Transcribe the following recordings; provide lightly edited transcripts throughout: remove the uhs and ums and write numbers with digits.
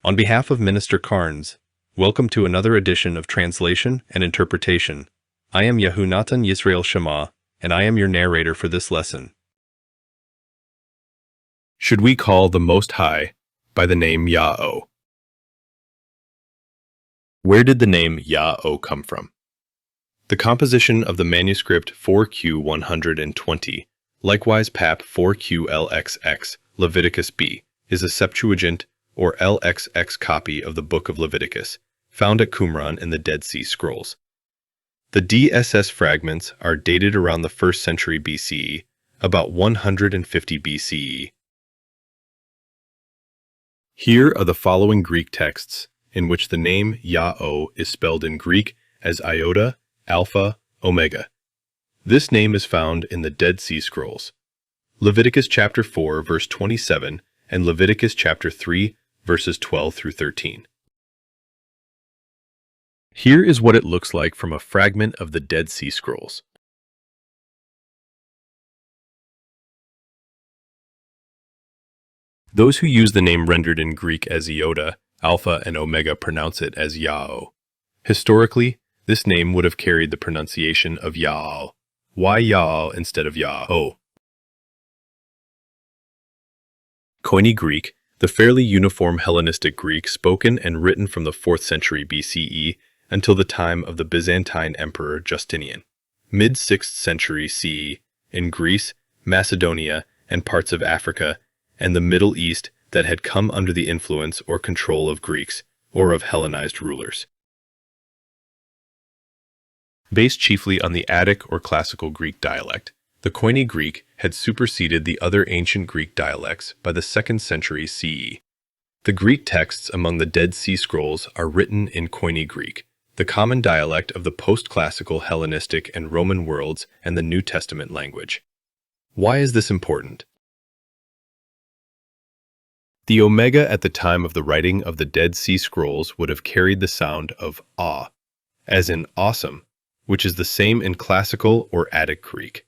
On behalf of Minister Carnes, welcome to another edition of Translation and Interpretation. I am Yehunatan Yisrael Shema, and I am your narrator for this lesson. Should we call the Most High by the name YaO? Where did the name YaO come from? The composition of the manuscript 4Q120, likewise Pap 4QLXX, Leviticus B, is a Septuagint or LXX copy of the Book of Leviticus, found at Qumran in the Dead Sea Scrolls. The DSS fragments are dated around the 1st century BCE, about 150 BCE. Here are the following Greek texts in which the name YaO is spelled in Greek as iota, alpha, omega. This name is found in the Dead Sea Scrolls. Leviticus chapter 4 verse 27 and Leviticus chapter 3 verses 12 through 13. Here is what it looks like from a fragment of the Dead Sea Scrolls. Those who use the name rendered in Greek as iota, alpha, and omega pronounce it as YaO. Historically, this name would have carried the pronunciation of YaO. Why YaO instead of YaO? Koine Greek, the fairly uniform Hellenistic Greek spoken and written from the 4th century BCE until the time of the Byzantine Emperor Justinian. Mid-6th century CE, in Greece, Macedonia, and parts of Africa, and the Middle East that had come under the influence or control of Greeks or of Hellenized rulers. Based chiefly on the Attic or Classical Greek dialect, the Koine Greek had superseded the other ancient Greek dialects by the 2nd century CE. The Greek texts among the Dead Sea Scrolls are written in Koine Greek, the common dialect of the post-classical Hellenistic and Roman worlds and the New Testament language. Why is this important? The omega at the time of the writing of the Dead Sea Scrolls would have carried the sound of awe, as in awesome, which is the same in Classical or Attic Greek.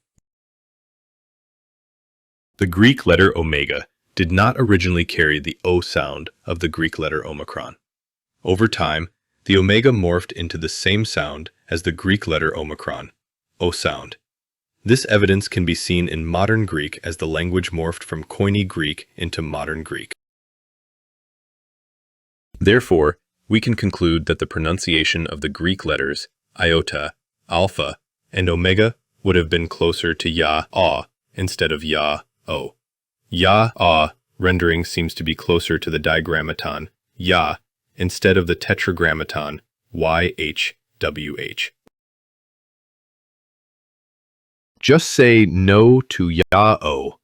The Greek letter omega did not originally carry the O sound of the Greek letter omicron. Over time, the omega morphed into the same sound as the Greek letter omicron, O sound. This evidence can be seen in modern Greek as the language morphed from Koine Greek into modern Greek. Therefore, we can conclude that the pronunciation of the Greek letters iota, alpha, and omega would have been closer to Ya-A instead of Ya-O. Ya-A rendering seems to be closer to the digrammaton Ya instead of the tetragrammaton YHWH. Just say no to Ya-O